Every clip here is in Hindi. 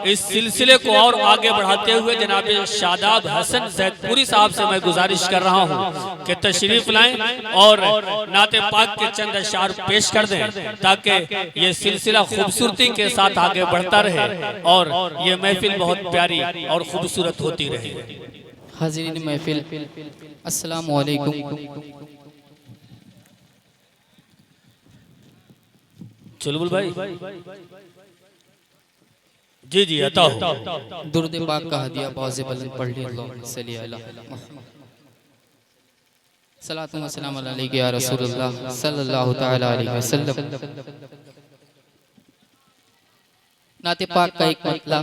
इस सिलसिले को और आगे बढ़ाते हुए जनाब शादाब हसन जैदपुरी साहब से मैं गुजारिश कर रहा हूँ कि तशरीफ लाएं और नाते पाक के चंद अशार पेश कर दें ताकि ये सिलसिला खूबसूरती के साथ आगे बढ़ता रहे और ये महफिल बहुत प्यारी और खूबसूरत होती रहे। हाज़रीन महफिल, अस्सलामु अलैकुम। चुलबुल भाई जी जी अता हो। दुरूद पाक का हदिया बाज़ बुलंद पढ़ लिया। अल्लाहुम्मा सल्ली अला सलातु व सलाम अलैका या रसूलुल्लाह सल्लल्लाहु तआला अलैहि वसल्लम। नाते पाक का एक मतला,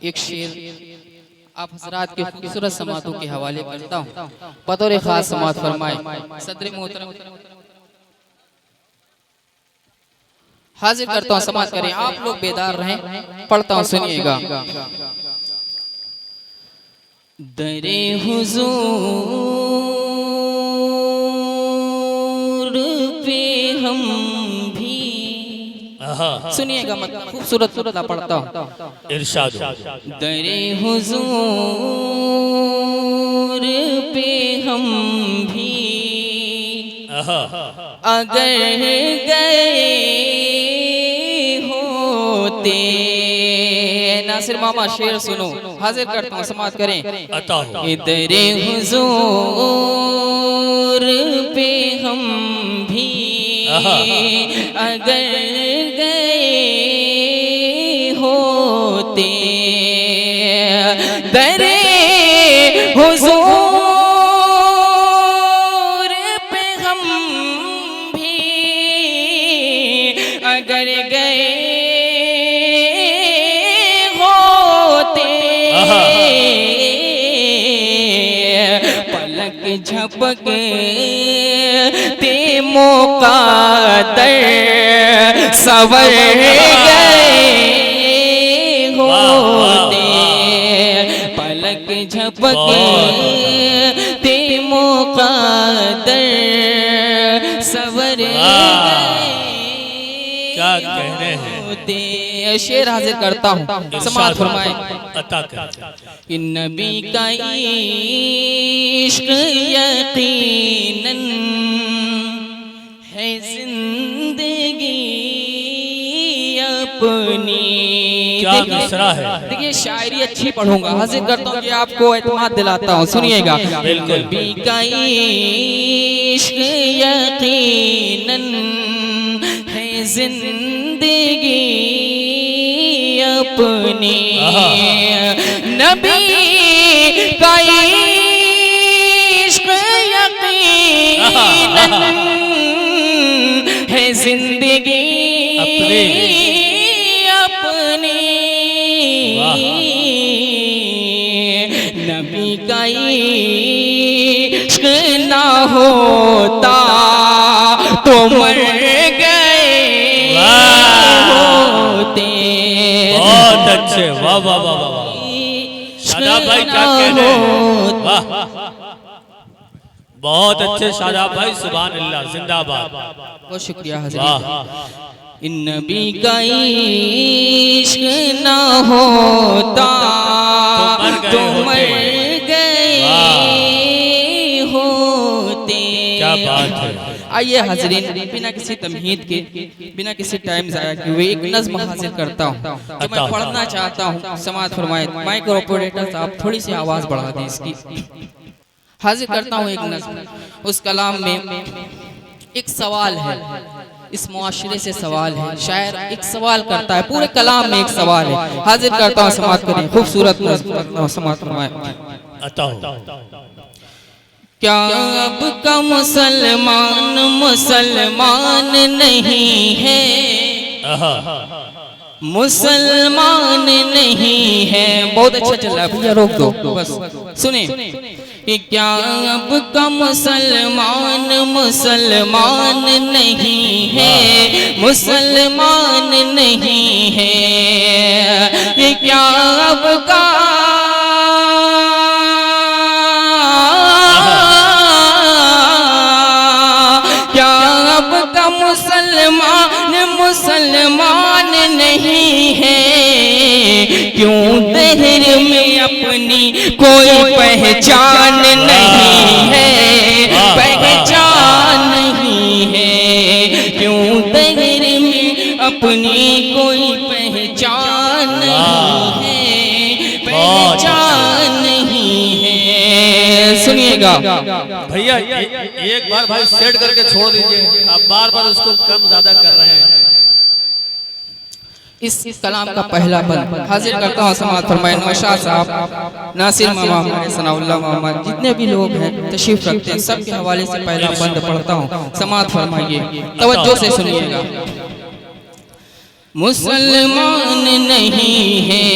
एक शेर आप हजरात के खूबसूरत समातों के हवाले करता हूँ। बतौर खास समात फरमाए सदर मोहतरम हाजिर करता हूँ, समात करें। आप लोग बेदार रहें, पढ़ता हूँ, सुनिएगा। दरे हुजूर पे हम भी, सुनिएगा, मतलब खूबसूरत सूरत पढ़ता हूँ। इरशाद। दरे हुजूर पे हम भी अगर गए होते, नासिर मामा शेर सुनो, हाजिर करता हूँ, समात करें। दरे हुजूर पे हम भी अगर गए होते, दरे हुजूर पे हम भी अगर गए होते, पलक झपक ते मौका दर सवर गए होते, पलक झपक ते मौका दर सवर गए। क्या कह रहे हैं? शेर हाजिर करता हूँ, समात फरमाए। अता कर। कि नबी का इश्क यकीनन है जिंदगी अपनी। क्या मिसरा है? देखिए शायरी अच्छी पढ़ूंगा, हाजिर करता हूँ, ये आपको एतमाद दिलाता हूँ, सुनिएगा। नबी का इश्क यकीनन है जिंदगी अपनी, नबी का इश्क यकीनन है जिंदगी अपनी, नबी का इश्क ना होता तो मर गए होते। बहुत अच्छे, वाह वाह वाह वाह। शादाब भाई क्या कह रहे हैं? वाह, बहुत अच्छे शादाब भाई, सुभान अल्लाह, जिंदाबाद। बहुत शुक्रिया हज़रत। इन नबी का इश्क ना होता तो मर गए होते। क्या बात है। आइए हाज़रीन, बिना किसी तमहीद के, बिना किसी टाइम ज़ाया किए हुए एक नज़्म हाजिर करता हूँ जो मैं पढ़ना चाहता हूँ। समात फरमाए। माइक और ऑपरेटर साहब थोड़ी सी आवाज़ बढ़ा दें इसकी। हाजिर करता हूँ एक नज़्म। उस कलाम में एक सवाल है, इस मुआशरे से सवाल है। शायर एक सवाल करता है, पूरे कलाम में एक सवाल है। हाजिर करता हूँ, समात करें। खूबसूरत नज़्म, समात फरमाए। क्या अब का मुसलमान मुसलमान नहीं है, मुसलमान नहीं है। बहुत अच्छा चल रहा है भैया, रोक दो बस, सुने। कि क्या अब का मुसलमान मुसलमान नहीं है, मुसलमान नहीं है। कि क्या अब का मुसलमान मुसलमान नहीं है। कोई पहचान नहीं है, पहचान नहीं है। क्यों दहर में अपनी कोई पहचान नहीं है, पहचान नहीं है। सुनिएगा भैया, एक बार भाई सेट करके छोड़ दीजिए, आप बार बार उसको कम ज्यादा कर रहे हैं। इस कलाम का पहला बंद हाजिर करता हूँ। समाअत फरमाए नौशाद साहब, नासिर मामा, हमारे सनाउल्लाह मामा, जितने भी लोग हैं तशरीफ रखते हैं, सबके हवाले से पहला बंद पढ़ता हूँ। समाअत फरमाइए, तवज्जो से सुनिएगा। मुसलमान नहीं है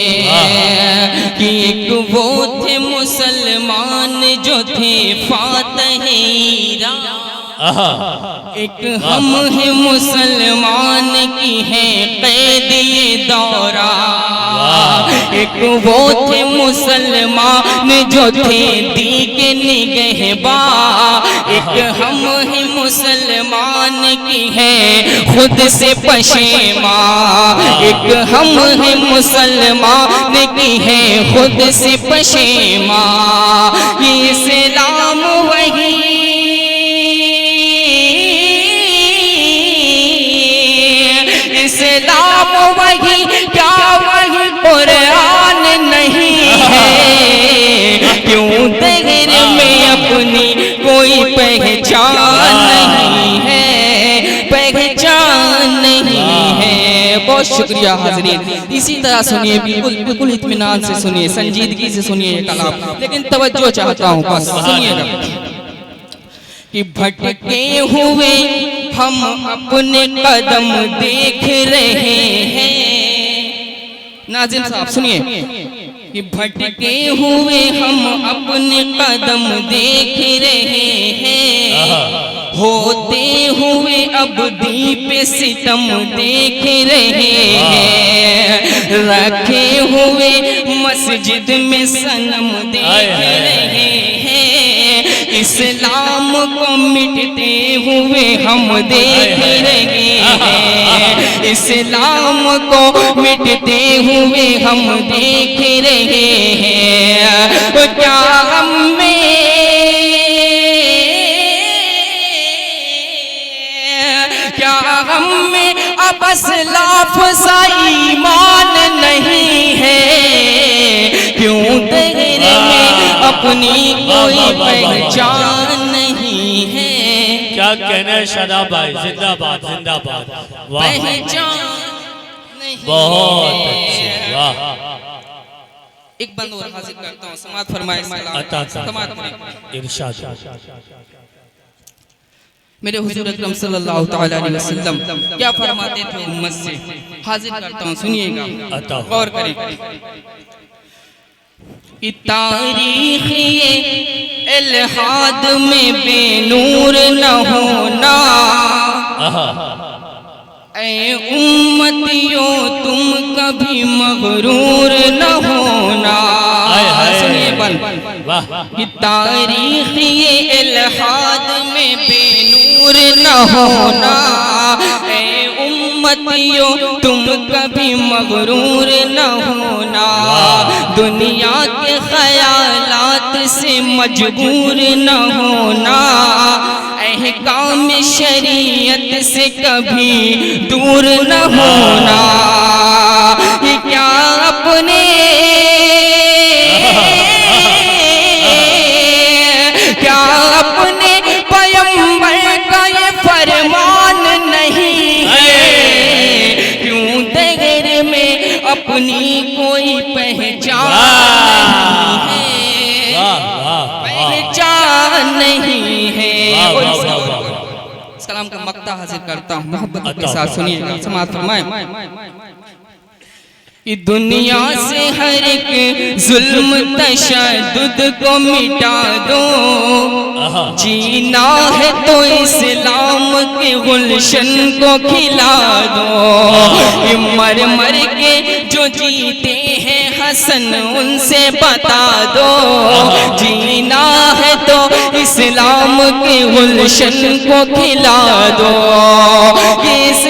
कि एक वो थे मुसलमान जो थे फातह ईरान, एक हम हैं मुसलमान की है कैद ये दौरा, एक वो थे मुसलमान जो थे दीके निगहबा, एक हम हैं मुसलमान की है खुद से पशेमा, एक हम हैं मुसलमान की है खुद से पशेमा। ये इस्लाम वही इस्लाम वही क्या वही कुरान नहीं है। क्यों दहर में अपनी कोई पहचान नहीं है, पहचान नहीं है। बहुत शुक्रिया हाज़रीन। इसी तरह सुनिए, बिल्कुल इत्मीनान से सुनिए, संजीदगी से सुनिए ये कलाम, लेकिन तवज्जो चाहता हूँ, बस सुनिएगा। कि भटके हुए हम अपने कदम देख रहे हैं, नाज़िम साहब सुनिए। कि भटके हुए हम अपने कदम देख रहे हैं, होते हुए अब दीप सितम देख रहे हैं, रखे हुए मस्जिद में सनम देख रहे हैं, इस्लाम को मिटते हुए हम देख रहे हैं, इस्लाम को मिटते हुए हम देख रहे हैं। क्या हम में अब असलाफ सा ईमान नहीं है। क्यों दहर में अपनी कोई पहचान नहीं है। क्या कहना है शादाब भाई, जिंदाबाद जिंदाबाद, पहचान नहीं, बहुत अच्छे, वाह। एक बंद और हाजिर करता हूँ, समाअत फरमाए। इरशाद। मेरे हुजूर अकरम सल्लल्लाहु तआला अलैहि वसल्लम क्या फरमाते थे उम्मत से, हाजिर करता हूँ, सुनिएगा, गौर करें। कि तारीख़ ये इल्हाद में बेनूर न होना, ऐ उम्मतियों तुम कभी मगरूर न होना। सुनिए बंद। कि तारीख़ ये इल्हाद में बेनूर न होना, ऐ उम्मतियों तुम कभी मगरूर न होना, दुनिया के ख़यालात से मजबूर न होना, अहकाम शरीयत से कभी दूर न होना। ये क्या अपने पैगंबर का ये फरमान नहीं है। क्यों दहर में अपनी कोई पहचान नहीं है, पहचान नहीं है। इस कलाम का मक्ता हासिल करता हूँ, मोहब्बत के साथ सुनिएगा, समाअत फरमाएं। कि दुनिया से हर एक जुल्म तशद्दुद को मिटा दो, जीना है तो इस्लाम के गुलशन को खिला दो। मर मर के जो जीते हैं हसन उनसे बता दो, जीना है तो इस्लाम के गुलशन को खिला दो। इस